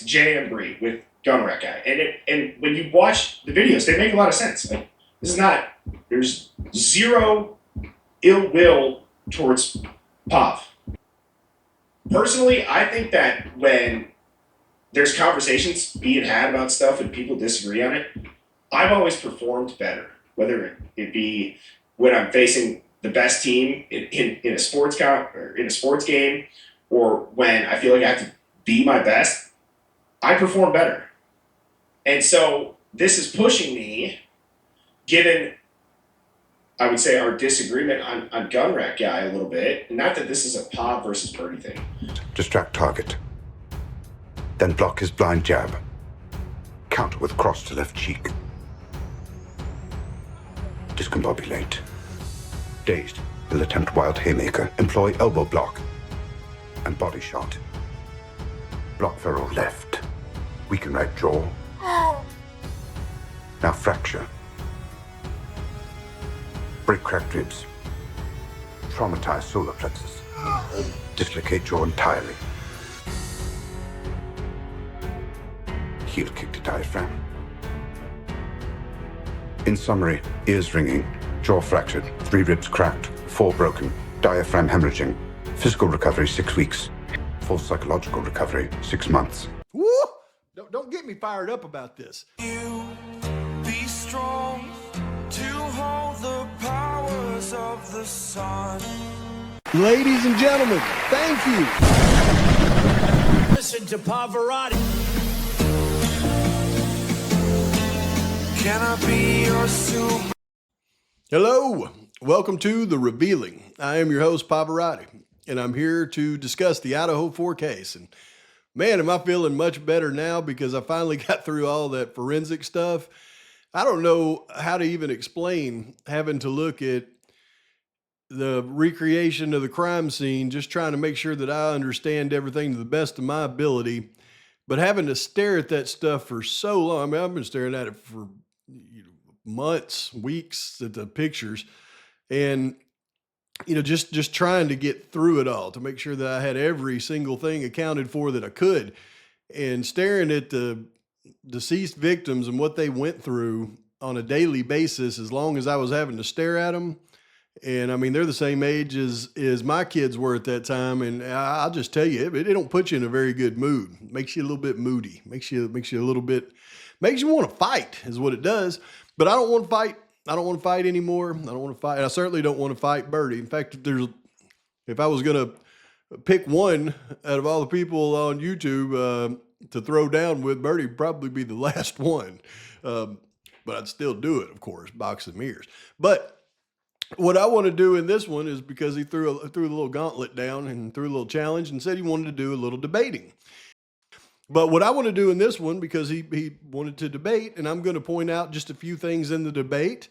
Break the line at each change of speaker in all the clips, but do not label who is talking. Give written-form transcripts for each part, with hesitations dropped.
is Jay and Bree with Gun Wreck Guy, and when you watch the videos, they make a lot of sense. Like this is not there's zero ill will towards Pav. Personally, I think that when there's conversations being had about stuff and people disagree on it, I've always performed better. Whether it be when I'm facing the best team in a sports or in a sports game, or when I feel like I have to be my best, I perform better. And so this is pushing me, given I would say our disagreement on Gun Wreck Guy a little bit. Not that this is a Pav versus Birdie thing.
Distract target. Then block his blind jab. Counter with cross to left cheek. Discombobulate. Dazed, will attempt wild haymaker. Employ elbow block. And body shot. Block ferrule left. Weaken right jaw. Now fracture. Break cracked ribs. Traumatize solar plexus. Dislocate jaw entirely. Heel kick to diaphragm. In summary, ears ringing, jaw fractured, 3 ribs cracked, 4 broken, diaphragm hemorrhaging, physical recovery 6 weeks, full psychological recovery 6 months.
Woo! Don't get me fired up about this.
You be strong to hold the powers of the sun.
Ladies and gentlemen, thank you.
Listen to Pavarotti.
Can I be your super?
Hello, welcome to The Revealing. I am your host, Pavarotti, and I'm here to discuss the Idaho 4 case. And man, am I feeling much better now because I finally got through all that forensic stuff. I don't know how to even explain having to look at the recreation of the crime scene, just trying to make sure that I understand everything to the best of my ability, but having to stare at that stuff for so long. I mean, I've been staring at it for months, weeks at the pictures, and just trying to get through it all to make sure that I had every single thing accounted for that I could, and staring at the deceased victims and what they went through on a daily basis, as long as I was having to stare at them. And I mean, they're the same age as my kids were at that time. And I'll just tell you, it don't put you in a very good mood. It makes you a little bit moody, makes you a little bit, makes you want to fight is what it does. But I don't want to fight. I don't want to fight anymore. I don't want to fight. And I certainly don't want to fight Birdie. In fact, if I was going to pick one out of all the people on YouTube to throw down with, Birdie would probably be the last one. But I'd still do it, of course, box of mirrors. But what I want to do in this one is because he threw a little gauntlet down and threw a little challenge and said he wanted to do a little debating. But what I want to do in this one, because he wanted to debate, and I'm going to point out just a few things in the debate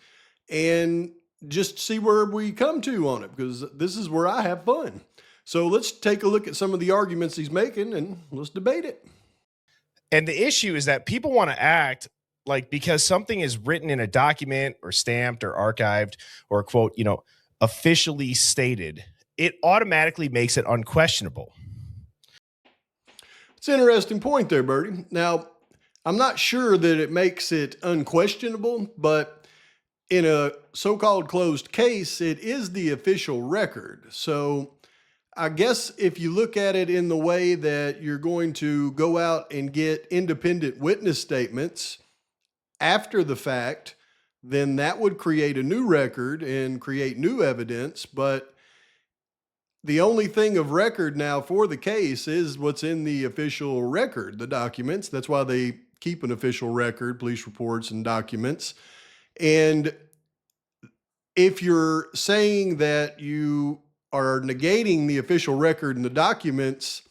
and just see where we come to on it, because this is where I have fun. So let's take a look at some of the arguments he's making and let's debate it.
And the issue is that people want to act like because something is written in a document or stamped or archived or quote, officially stated, it automatically makes it unquestionable.
It's an interesting point there, Birdie. Now, I'm not sure that it makes it unquestionable, but in a so-called closed case, it is the official record. So I guess if you look at it in the way that you're going to go out and get independent witness statements after the fact, then that would create a new record and create new evidence. But the only thing of record now for the case is what's in the official record, the documents. That's why they keep an official record, police reports and documents. And if you're saying that you are negating the official record and the documents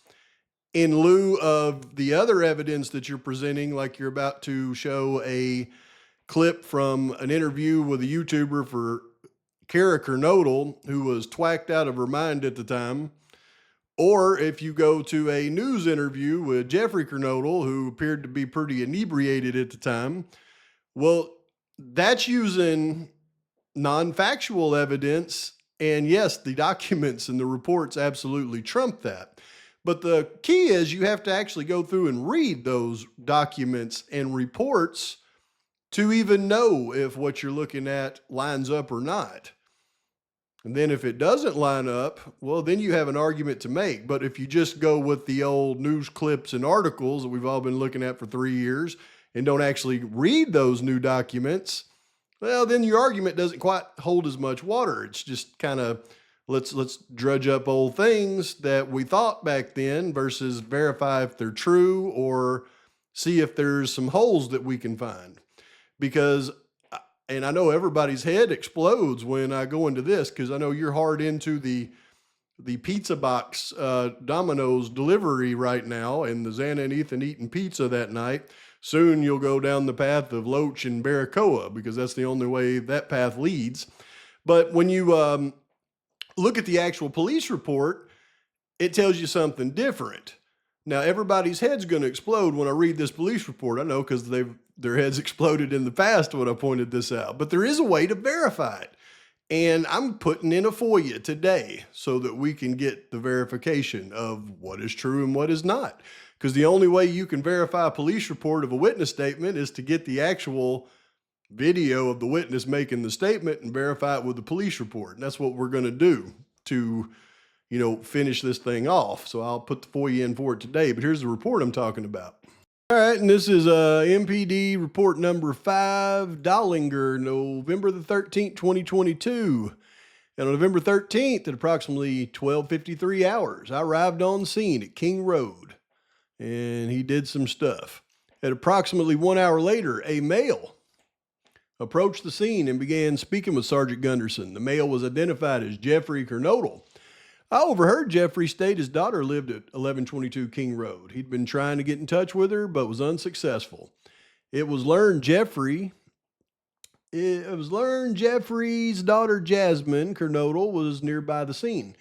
in lieu of the other evidence that you're presenting, like you're about to show a clip from an interview with a YouTuber for Kara Kernodle, who was twacked out of her mind at the time, or if you go to a news interview with Jeffrey Kernodle, who appeared to be pretty inebriated at the time, well, that's using non-factual evidence. And yes, the documents and the reports absolutely trump that. But the key is you have to actually go through and read those documents and reports to even know if what you're looking at lines up or not. And then if it doesn't line up, well, then you have an argument to make. But if you just go with the old news clips and articles that we've all been looking at for 3 years and don't actually read those new documents, well, then your argument doesn't quite hold as much water. It's just kind of let's drudge up old things that we thought back then versus verify if they're true or see if there's some holes that we can find. Because, and I know everybody's head explodes when I go into this, because I know you're hard into the pizza box Domino's delivery right now, and the Xana and Ethan eating pizza that night. Soon you'll go down the path of Loach and Baracoa, because that's the only way that path leads. But when you look at the actual police report, it tells you something different. Now, everybody's head's going to explode when I read this police report. I know, because their heads exploded in the past when I pointed this out. But there is a way to verify it. And I'm putting in a FOIA today so that we can get the verification of what is true and what is not. Because the only way you can verify a police report of a witness statement is to get the actual video of the witness making the statement and verify it with the police report. And that's what we're going to do to, finish this thing off. So I'll put the FOIA in for it today. But here's the report I'm talking about. All right, and this is MPD report number 5, Dollinger, November the 13th, 2022. And on November 13th, at approximately 12:53 hours, I arrived on scene at King Road, and he did some stuff. At approximately 1 hour later, a male approached the scene and began speaking with Sergeant Gunderson. The male was identified as Jeffrey Kernodle. I overheard Jeffrey state his daughter lived at 1122 King Road. He'd been trying to get in touch with her, but was unsuccessful. It was learned Jeffrey's daughter Jasmine Kernodle was nearby the scene.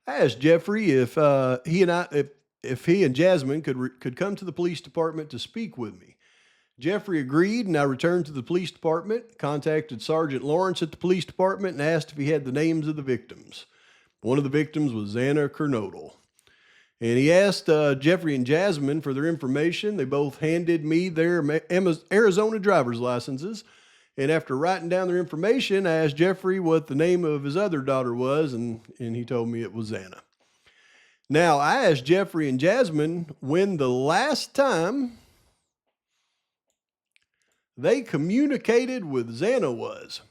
I asked Jeffrey if he and Jasmine could come to the police department to speak with me. Jeffrey agreed, and I returned to the police department, contacted Sergeant Lawrence at the police department, and asked if he had the names of the victims. One of the victims was Xana Kernodle. And he asked Jeffrey and Jasmine for their information. They both handed me their Arizona driver's licenses. And after writing down their information, I asked Jeffrey what the name of his other daughter was, and he told me it was Xana. Now, I asked Jeffrey and Jasmine when the last time they communicated with Xana was.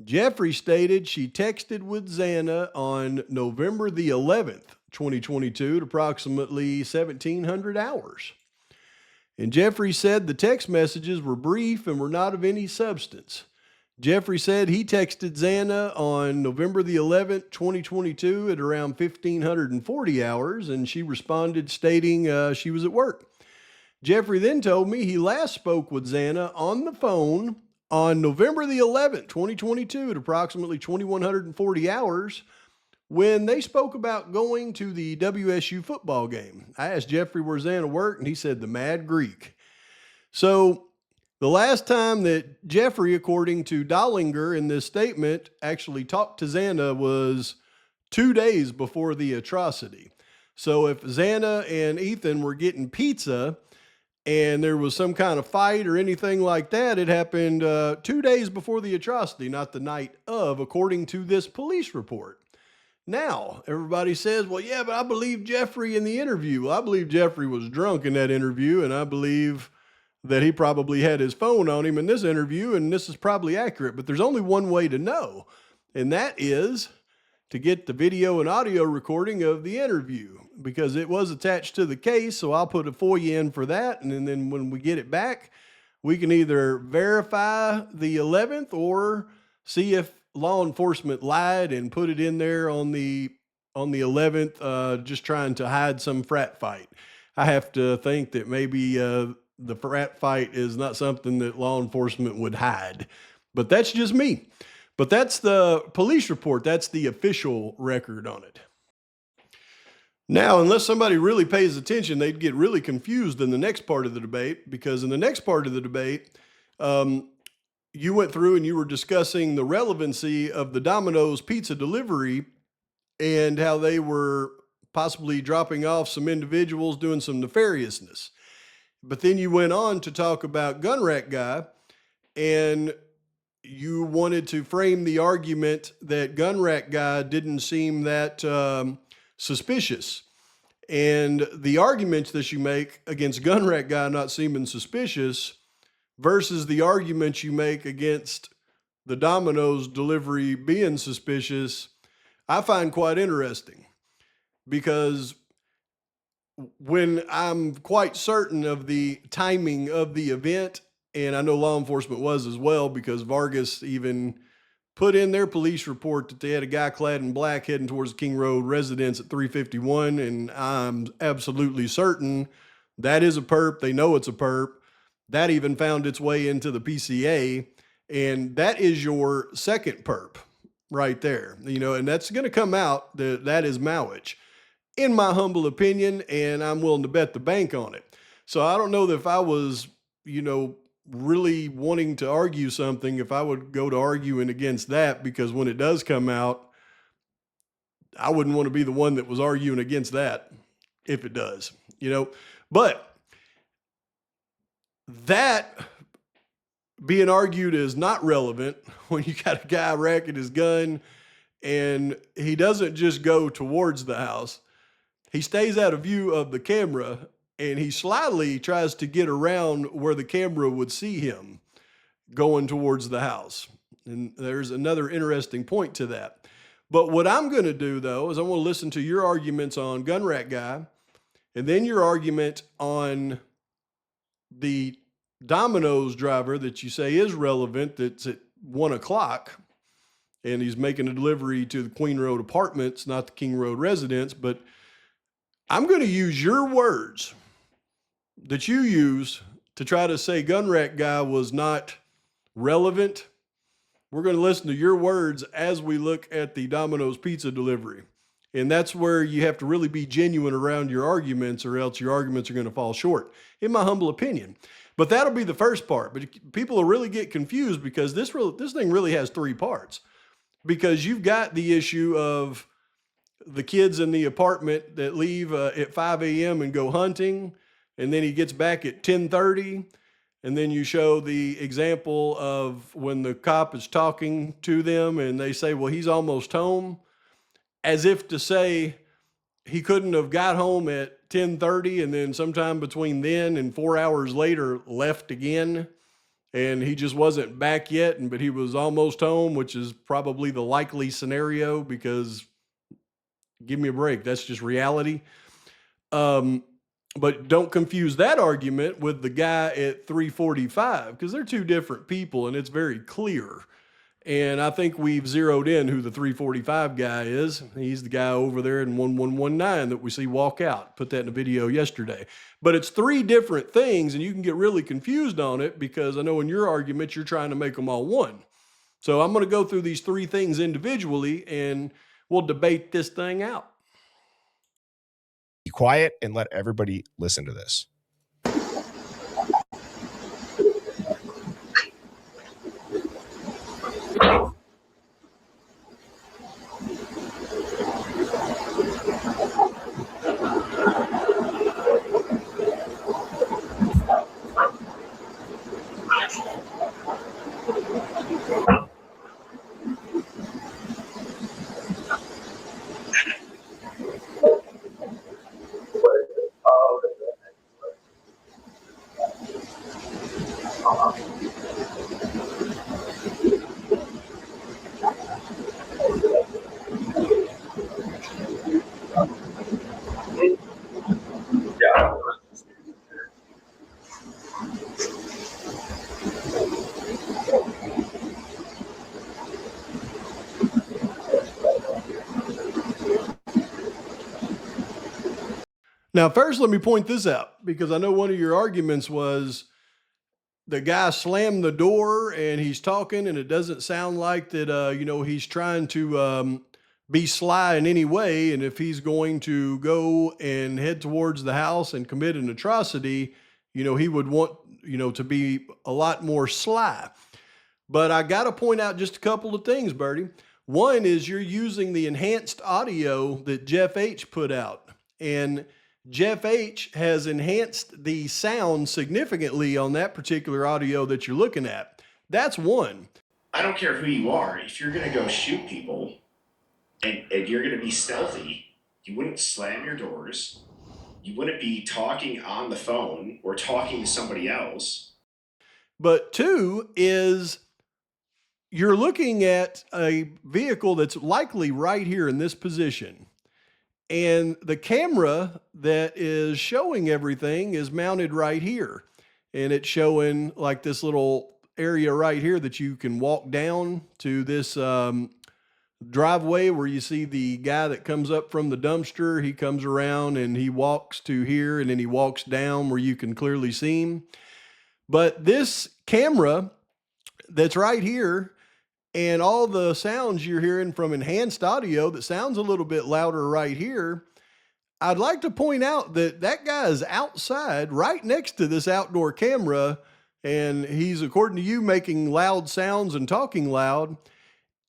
Jeffrey stated she texted with Xana on November the 11th, 2022 at approximately 1700 hours. And Jeffrey said the text messages were brief and were not of any substance. Jeffrey said he texted Xana on November the 11th, 2022 at around 1540 hours, and she responded stating she was at work. Jeffrey then told me he last spoke with Xana on the phone on November the 11th, 2022 at approximately 2140 hours when they spoke about going to the WSU football game. I asked Jeffrey where Xana worked, and he said the Mad Greek. So the last time that Jeffrey, according to Dollinger in this statement, actually talked to Xana was 2 days before the atrocity. So if Xana and Ethan were getting pizza and there was some kind of fight or anything like that, it happened 2 days before the atrocity, not the night of, according to this police report. Now, everybody says, well, yeah, but I believe Jeffrey in the interview. Well, I believe Jeffrey was drunk in that interview, and I believe that he probably had his phone on him in this interview, and this is probably accurate. But there's only one way to know, and that is to get the video and audio recording of the interview, because it was attached to the case. So I'll put a FOIA in for that. And then when we get it back, we can either verify the 11th or see if law enforcement lied and put it in there on the 11th, just trying to hide some frat fight. I have to think that maybe the frat fight is not something that law enforcement would hide, but that's just me. But that's the police report. That's the official record on it. Now, unless somebody really pays attention, they'd get really confused in the next part of the debate, because in the next part of the debate, you went through and you were discussing the relevancy of the Domino's pizza delivery and how they were possibly dropping off some individuals doing some nefariousness. But then you went on to talk about gun rack guy, and you wanted to frame the argument that gun rack guy didn't seem that suspicious. And the arguments that you make against gun rack guy not seeming suspicious versus the arguments you make against the Domino's delivery being suspicious, I find quite interesting, because when I'm quite certain of the timing of the event, and I know law enforcement was as well, because Vargas even put in their police report that they had a guy clad in black heading towards the King Road residence at 351. And I'm absolutely certain that is a perp. They know it's a perp. That even found its way into the PCA. And that is your second perp right there, and that's going to come out that is Mowich, in my humble opinion. And I'm willing to bet the bank on it. So I don't know that if I was, really wanting to argue something, if I would go to arguing against that, because when it does come out, I wouldn't want to be the one that was arguing against that if it does, but that being argued is not relevant when you got a guy racking his gun and he doesn't just go towards the house. He stays out of view of the camera, and he slyly tries to get around where the camera would see him going towards the house. And there's another interesting point to that. But what I'm going to do, though, is I'm going to listen to your arguments on gun rack guy, and then your argument on the Domino's driver that you say is relevant, that's at 1 o'clock, and he's making a delivery to the Queen Road apartments, not the King Road residence. But I'm going to use your words that you use to try to say gun rack guy was not relevant. We're going to listen to your words as we look at the Domino's pizza delivery. And that's where you have to really be genuine around your arguments, or else your arguments are going to fall short, in my humble opinion. But that'll be the first part. But people will really get confused, because this thing really has 3 parts. Because you've got the issue of the kids in the apartment that leave at 5 a.m. and go hunting, and then he gets back at 10:30. And then you show the example of when the cop is talking to them and they say, well, he's almost home, as if to say he couldn't have got home at 10:30 and then sometime between then and 4 hours later left again. And he just wasn't back yet, but he was almost home, which is probably the likely scenario, because give me a break, that's just reality. But don't confuse that argument with the guy at 345, because they're 2 different people, and it's very clear. And I think we've zeroed in who the 345 guy is. He's the guy over there in 1119 that we see walk out. Put that in a video yesterday. But it's 3 different things, and you can get really confused on it, because I know in your argument you're trying to make them all one. So I'm going to go through these 3 things individually, and we'll debate this thing out.
Be quiet and let everybody listen to this.
Now, first, let me point this out, because I know one of your arguments was the guy slammed the door and he's talking, and it doesn't sound like that, he's trying to be sly in any way. And if he's going to go and head towards the house and commit an atrocity, he would want, to be a lot more sly. But I got to point out just a couple of things, Birdie. One is you're using the enhanced audio that Jeff H. put out. And Jeff H has enhanced the sound significantly on that particular audio that you're looking at. That's one.
I don't care who you are. If you're going to go shoot people and you're going to be stealthy, you wouldn't slam your doors. You wouldn't be talking on the phone or talking to somebody else.
But two is you're looking at a vehicle that's likely right here in this position. And the camera that is showing everything is mounted right here. And it's showing like this little area right here that you can walk down to this driveway where you see the guy that comes up from the dumpster. He comes around and he walks to here and then he walks down where you can clearly see him. But this camera that's right here and all the sounds you're hearing from enhanced audio that sounds a little bit louder right here, I'd like to point out that that guy is outside right next to this outdoor camera, and he's, according to you, making loud sounds and talking loud,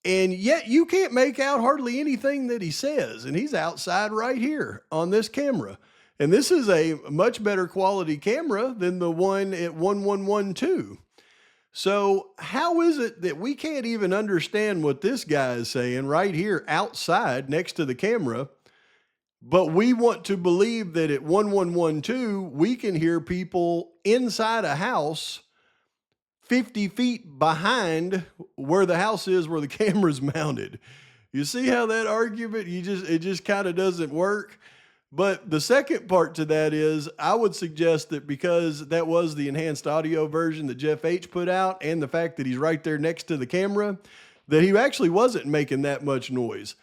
and yet you can't make out hardly anything that he says, and he's outside right here on this camera. And this is a much better quality camera than the one at 1112. So how is it that we can't even understand what this guy is saying right here outside next to the camera, but we want to believe that at 1112, we can hear people inside a house 50 feet behind where the house is where the camera's mounted? You see how that argument, it just kind of doesn't work. But the second part to that is I would suggest that because that was the enhanced audio version that Jeff H put out and the fact that he's right there next to the camera, that he actually wasn't making that much noise.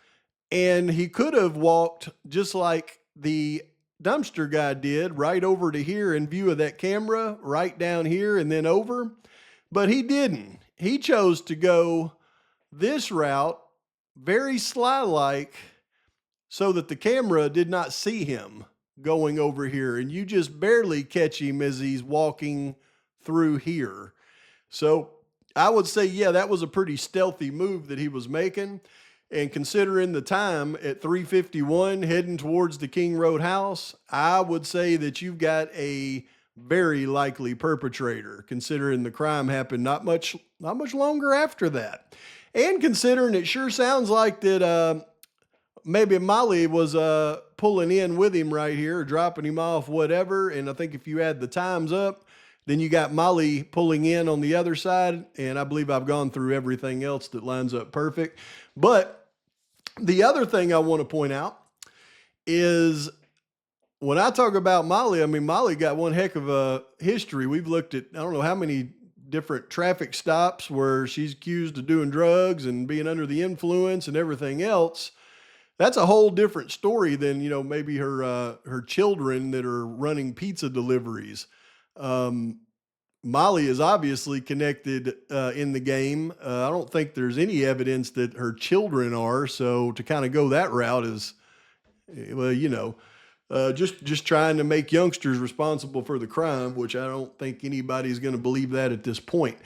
And he could have walked just like the dumpster guy did right over to here in view of that camera, right down here and then over. But he didn't. He chose to go this route, very sly-like, so that the camera did not see him going over here. And you just barely catch him as he's walking through here. So I would say, yeah, that was a pretty stealthy move that he was making. And considering the time at 3:51 heading towards the King Road house, I would say that you've got a very likely perpetrator, considering the crime happened not much longer after that. And considering it sure sounds like that maybe Molly was pulling in with him right here, or dropping him off, whatever. And I think if you add the times up, then you got Molly pulling in on the other side. And I believe I've gone through everything else that lines up perfect. But the other thing I want to point out is when I talk about Molly, I mean, Molly got one heck of a history. We've looked at, I don't know how many different traffic stops where she's accused of doing drugs and being under the influence and everything else. That's a whole different story than, you know, maybe her children that are running pizza deliveries. Molly is obviously connected in the game. I don't think there's any evidence that her children are. So to kind of go that route is, well, you know, just trying to make youngsters responsible for the crime, which I don't think anybody's going to believe that at this point.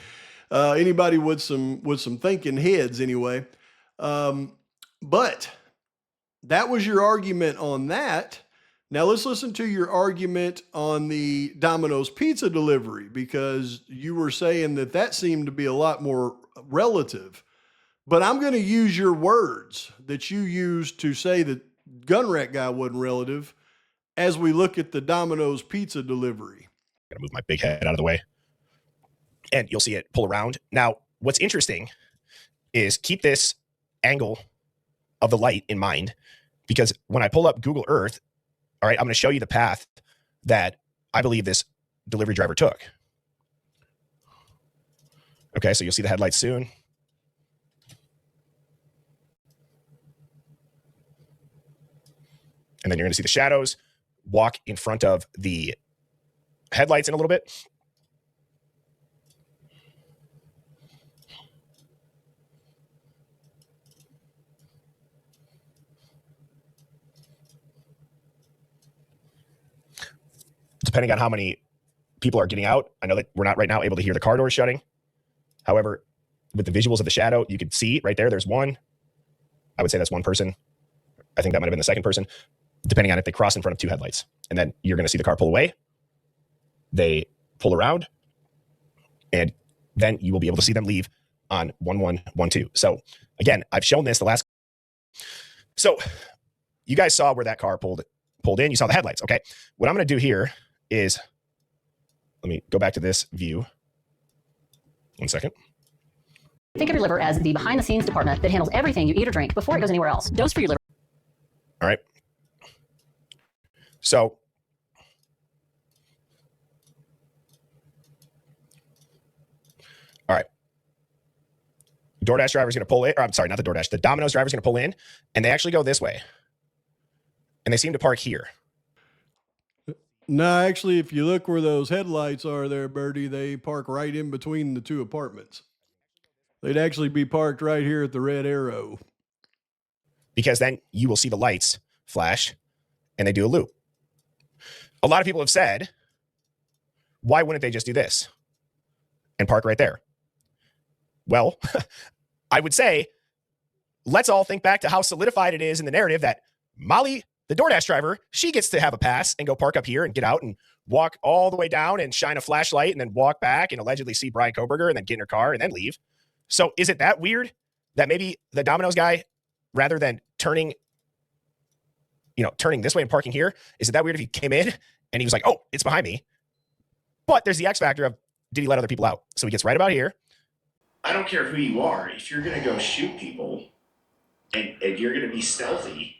Anybody with some thinking heads anyway. But that was your argument on that. Now let's listen to your argument on the Domino's pizza delivery, because you were saying that seemed to be a lot more relative. But I'm going to use your words that you used to say that gun rack guy wasn't relative as we look at the Domino's pizza delivery.
I'm gonna move my big head out of the way, and you'll see it pull around. Now, what's interesting is keep this angle of the light in mind, because when I pull up Google Earth, all right, I'm going to show you the path that I believe this delivery driver took. Okay, so you'll see the headlights soon. And then you're going to see the shadows walk in front of the headlights in a little bit. Depending on how many people are getting out, I know that we're not right now able to hear the car doors shutting. However, with the visuals of the shadow, you can see right there, there's one. I would say that's one person. I think that might have been the second person. depending on if they cross in front of two headlights. And then you're going to see the car pull away. They pull around, and then you will be able to see them leave on 1112. So again, I've shown this the last. So you guys saw where that car pulled in. You saw the headlights. Okay. What I'm going to do here is, let me go back to this view. 1 second.
Think of your liver as the behind-the-scenes department that handles everything you eat or drink before it goes anywhere else. Dose for your liver.
All right. So all right. DoorDash driver is going to pull in, or I'm sorry, not the DoorDash, the Domino's driver is going to pull in, and they actually go this way. And they seem to park here.
No, actually, if you look where those headlights are there, Birdie, they park right in between the two apartments. They'd actually be parked right here at the red arrow.
Because then you will see the lights flash and they do a loop. A lot of people have said, why wouldn't they just do this and park right there? Well, I would say, let's all think back to how solidified it is in the narrative that Molly, the DoorDash driver, she gets to have a pass and go park up here and get out and walk all the way down and shine a flashlight and then walk back and allegedly see Brian Koberger and then get in her car and then leave. So is it that weird that maybe the Domino's guy, rather than turning this way and parking here, is it that weird if he came in and he was like, oh, it's behind me? But there's the X factor of, did he let other people out? So he gets right about here.
I don't care who you are. If you're going to go shoot people and you're going to be stealthy.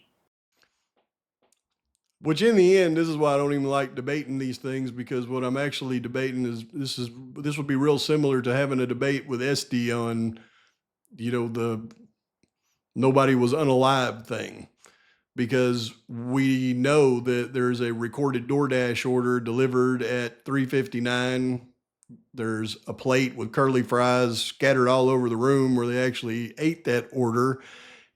Which in the end, this is why I don't even like debating these things, because what I'm actually debating is this would be real similar to having a debate with SD on, the nobody was unalive thing, because we know that there's a recorded DoorDash order delivered at 3:59. There's a plate with curly fries scattered all over the room where they actually ate that order.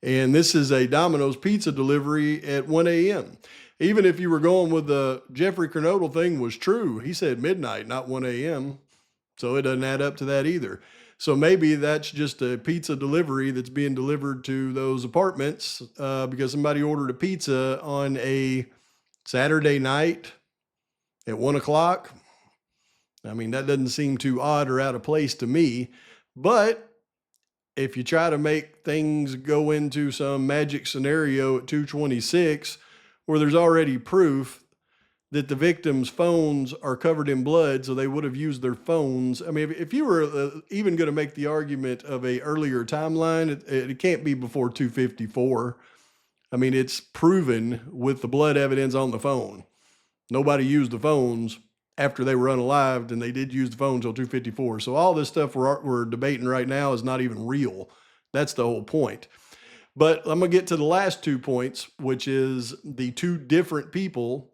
And this is a Domino's pizza delivery at 1 a.m. Even if you were going with the Jeffrey Kernodle thing was true, he said midnight, not 1 a.m. So it doesn't add up to that either. So maybe that's just a pizza delivery that's being delivered to those apartments because somebody ordered a pizza on a Saturday night at 1 o'clock. I mean, that doesn't seem too odd or out of place to me. But if you try to make things go into some magic scenario at 2:26, where there's already proof that the victims' phones are covered in blood, so they would have used their phones. I mean, if you were even going to make the argument of a earlier timeline, it can't be before 2:54. I mean, it's proven with the blood evidence on the phone. Nobody used the phones after they were unalived, and they did use the phone until 2:54. So all this stuff we're debating right now is not even real. That's the whole point. But I'm going to get to the last 2 points, which is the two different people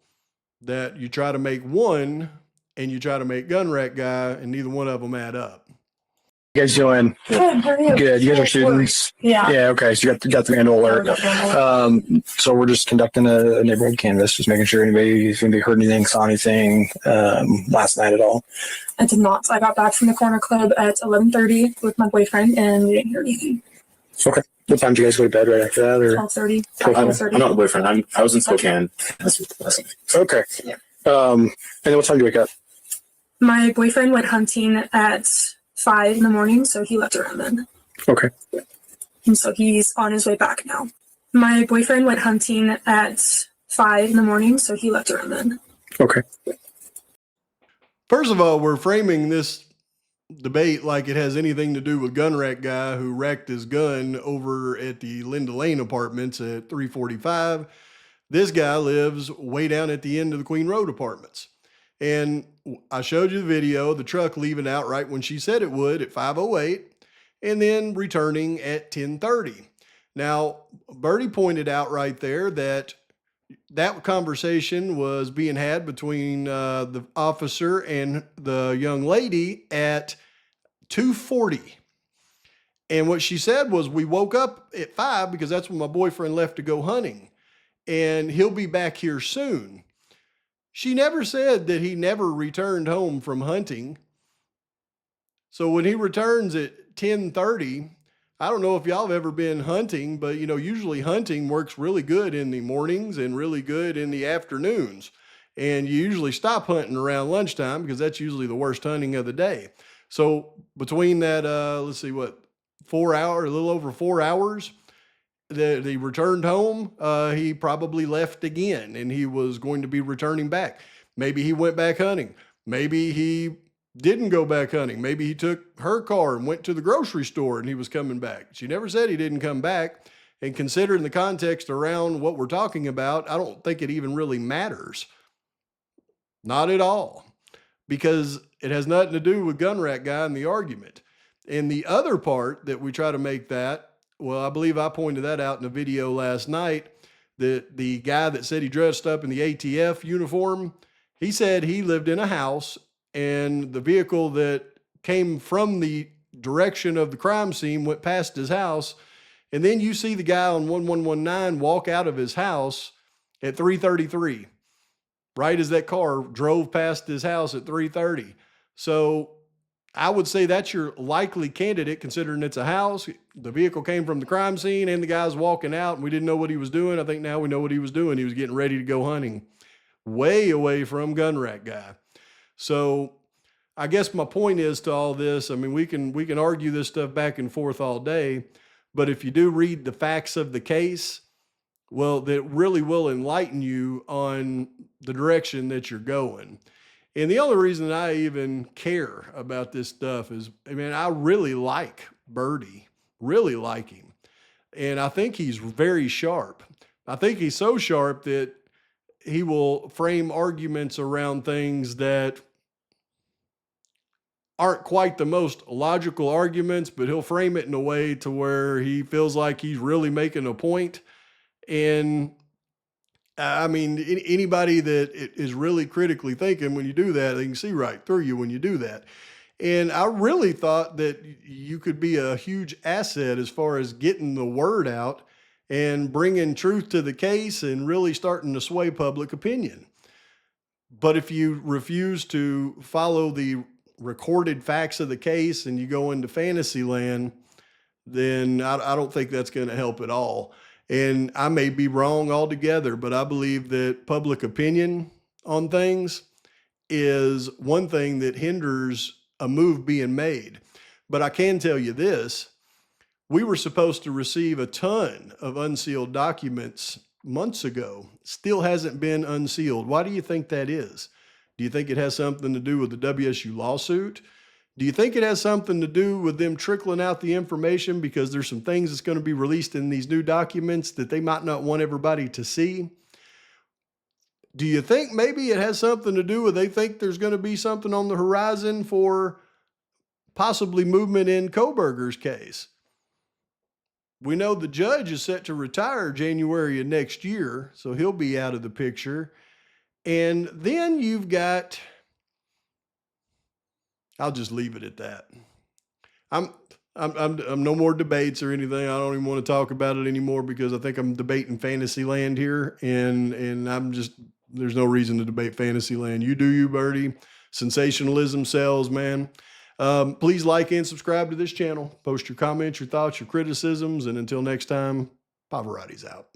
that you try to make one and you try to make gun rack guy, and neither one of them add up.
You guys doing
Good. How are you?
good? You guys are students?
Yeah.
Yeah, okay. So you got the handle alert. So we're just conducting a neighborhood canvass, just making sure anybody heard anything, saw anything last night at all.
I did not. I got back from the corner club at 11:30 with my boyfriend, and we didn't hear anything.
Okay. What time did you guys go to bed right after that? Or
12:30.
I'm
not the boyfriend. I was in Spokane.
okay.
Yeah.
And then what time did you wake up?
My boyfriend went hunting at 5 in the morning, so he left around then.
Okay.
And so he's on his way back now. My boyfriend went hunting at 5 in the morning, so he left around then.
Okay.
First of all, we're framing this debate like it has anything to do with gun rack guy who racked his gun over at the Linda Lane apartments at 3:45. This guy lives way down at the end of the Queen Road apartments. And I showed you the video, the truck leaving out right when she said it would at 5:08 and then returning at 10:30. Now, Birdie pointed out right there that conversation was being had between the officer and the young lady at 2:40. And what she said was, we woke up at 5 because that's when my boyfriend left to go hunting, and he'll be back here soon. She never said that he never returned home from hunting. So when he returns at 10:30, I don't know if y'all have ever been hunting, but usually hunting works really good in the mornings and really good in the afternoons. And you usually stop hunting around lunchtime because that's usually the worst hunting of the day. So between that, let's see, 4 hours, a little over 4 hours, that he returned home, he probably left again and he was going to be returning back. Maybe he went back hunting. Maybe he didn't go back hunting. Maybe he took her car and went to the grocery store and he was coming back. She never said he didn't come back. And considering the context around what we're talking about, I don't think it even really matters. Not at all, because it has nothing to do with Gun Rack Guy and the argument. And the other part that we try to make that, well, I believe I pointed that out in a video last night, that the guy that said he dressed up in the ATF uniform, he said he lived in a house and the vehicle that came from the direction of the crime scene went past his house. And then you see the guy on 1119 walk out of his house at 3:33, right as that car drove past his house at 3:30. So I would say that's your likely candidate, considering it's a house. The vehicle came from the crime scene and the guy's walking out and we didn't know what he was doing. I think now we know what he was doing. He was getting ready to go hunting, way away from Gun Rack Guy. So I guess my point is to all this, I mean, we can argue this stuff back and forth all day, but if you do read the facts of the case, well, that really will enlighten you on the direction that you're going. And the only reason that I even care about this stuff is, I mean, I really like Birdie, really like him. And I think he's very sharp. I think he's so sharp that he will frame arguments around things that aren't quite the most logical arguments, but he'll frame it in a way to where he feels like he's really making a point. And I mean, anybody that is really critically thinking, when you do that, they can see right through you when you do that. And I really thought that you could be a huge asset as far as getting the word out and bringing truth to the case and really starting to sway public opinion. But if you refuse to follow the recorded facts of the case and you go into fantasy land, then I don't think that's going to help at all. And I may be wrong altogether, but I believe that public opinion on things is one thing that hinders a move being made. But I can tell you this, we were supposed to receive a ton of unsealed documents months ago. Still hasn't been unsealed. Why do you think that is? Do you think it has something to do with the WSU lawsuit? Do you think it has something to do with them trickling out the information because there's some things that's going to be released in these new documents that they might not want everybody to see? Do you think maybe it has something to do with they think there's going to be something on the horizon for possibly movement in Koberger's case? We know the judge is set to retire January of next year, so he'll be out of the picture. And then you've got, I'll just leave it at that. I'm no more debates or anything. I don't even want to talk about it anymore because I think I'm debating fantasy land here, and I'm just, there's no reason to debate fantasy land. You do you, Birdie. Sensationalism sells, man. Please like and subscribe to this channel. Post your comments, your thoughts, your criticisms, and until next time, Pavarotti's out.